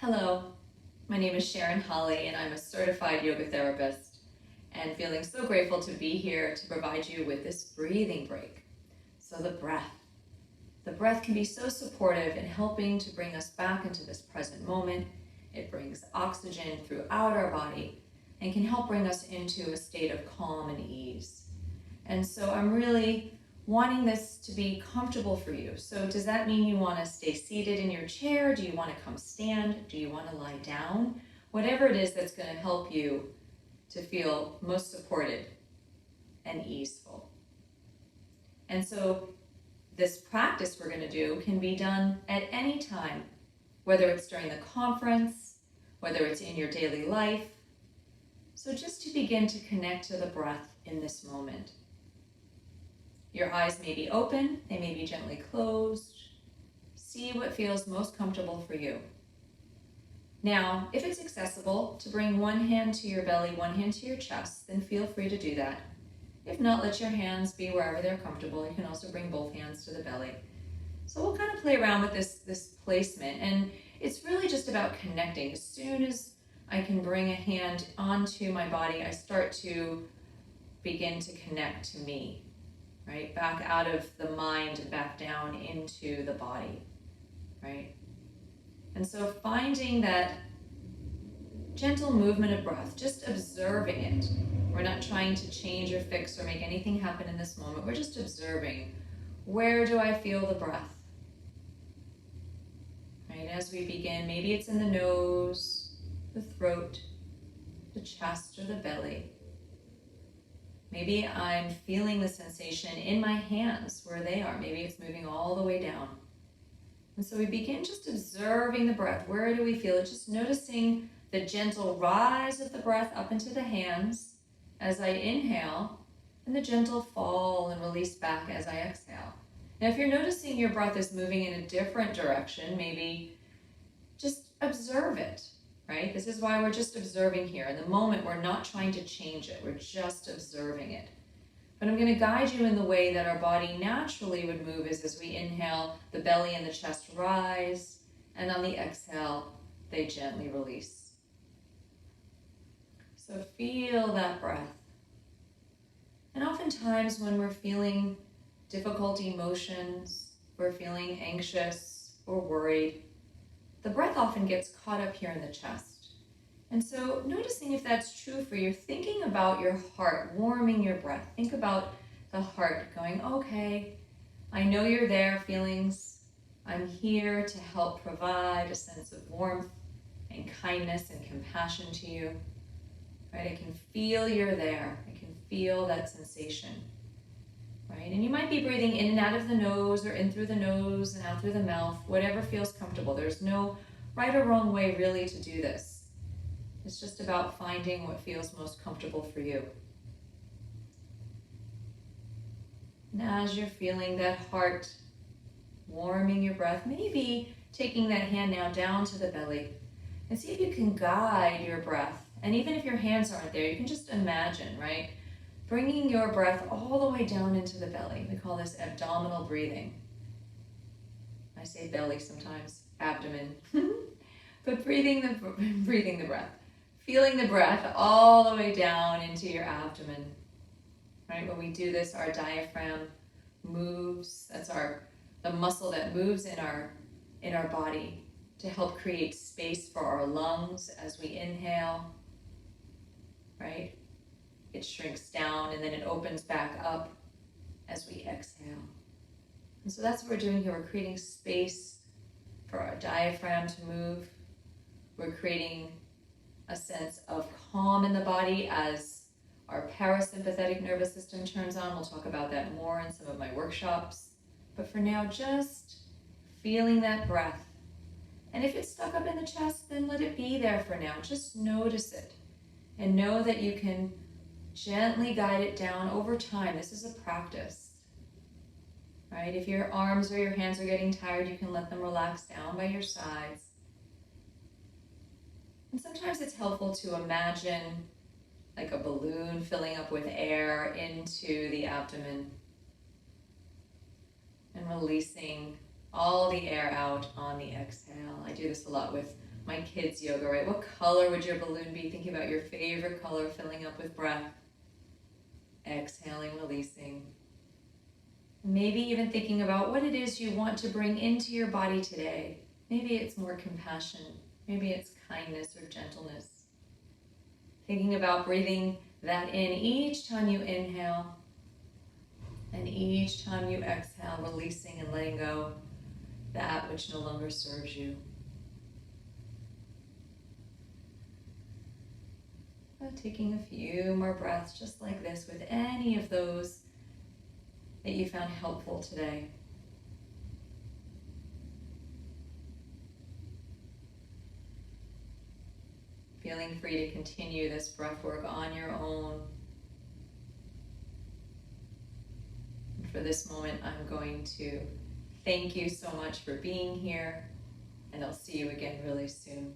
Hello, my name is Sharon Holly and I'm a certified yoga therapist and feeling so grateful to be here to provide you with this breathing break. So the breath. The breath can be so supportive in helping to bring us back into this present moment. It brings oxygen throughout our body and can help bring us into a state of calm and ease. And so I'm really wanting this to be comfortable for you. So does that mean you want to stay seated in your chair? Do you want to come stand? Do you want to lie down? Whatever it is that's going to help you to feel most supported and easeful. And so this practice we're going to do can be done at any time, whether it's during the conference, whether it's in your daily life. So just to begin to connect to the breath in this moment. Your eyes may be open, they may be gently closed. See what feels most comfortable for you. Now, if it's accessible to bring one hand to your belly, one hand to your chest, then feel free to do that. If not, let your hands be wherever they're comfortable. You can also bring both hands to the belly. So we'll kind of play around with this placement, and it's really just about connecting. As soon as I can bring a hand onto my body, I start to begin to connect to me. Right? Back out of the mind and back down into the body, right? And so finding that gentle movement of breath, just observing it. We're not trying to change or fix or make anything happen in this moment. We're just observing, where do I feel the breath? Right? As we begin, maybe it's in the nose, the throat, the chest, or the belly. Maybe I'm feeling the sensation in my hands where they are. Maybe it's moving all the way down. And so we begin just observing the breath. Where do we feel it? Just noticing the gentle rise of the breath up into the hands as I inhale, and the gentle fall and release back as I exhale. Now, if you're noticing your breath is moving in a different direction, maybe just observe it. Right? This is why we're just observing here. In the moment, we're not trying to change it. We're just observing it. But I'm going to guide you in the way that our body naturally would move as we inhale, the belly and the chest rise, and on the exhale, they gently release. So feel that breath. And oftentimes when we're feeling difficult emotions, we're feeling anxious or worried, the breath often gets caught up here in the chest. And so noticing if that's true for you, thinking about your heart, warming your breath. Think about the heart going, okay, I know you're there, feelings. I'm here to help provide a sense of warmth and kindness and compassion to you. Right? I can feel you're there. I can feel that sensation. Right? And you might be breathing in and out of the nose or in through the nose and out through the mouth, whatever feels comfortable. There's no right or wrong way really to do this. It's just about finding what feels most comfortable for you. And as you're feeling that heart warming your breath, maybe taking that hand now down to the belly and see if you can guide your breath. And even if your hands aren't there, you can just imagine, right? Bringing your breath all the way down into the belly. We call this abdominal breathing. I say belly sometimes, abdomen. But breathing the breath. Feeling the breath all the way down into your abdomen. Right? When we do this, our diaphragm moves. That's the muscle that moves in our body to help create space for our lungs as we inhale. Right? It shrinks down and then it opens back up as we exhale. And so that's what we're doing here. We're creating space for our diaphragm to move. We're creating a sense of calm in the body as our parasympathetic nervous system turns on. We'll talk about that more in some of my workshops. But for now, just feeling that breath. And if it's stuck up in the chest, then let it be there for now. Just notice it. And know that you can gently guide it down over time. This is a practice. Right? If your arms or your hands are getting tired, you can let them relax down by your sides. And sometimes it's helpful to imagine like a balloon filling up with air into the abdomen and releasing all the air out on the exhale. I do this a lot with my kids' yoga, right? What color would your balloon be? Thinking about your favorite color, filling up with breath. Exhaling, releasing. Maybe even thinking about what it is you want to bring into your body today. Maybe it's more compassion. Maybe it's kindness or gentleness. Thinking about breathing that in each time you inhale, and each time you exhale, releasing and letting go that which no longer serves you. Taking a few more breaths just like this with any of those that you found helpful today. Feeling free to continue this breath work on your own. And for this moment, I'm going to thank you so much for being here, and I'll see you again really soon.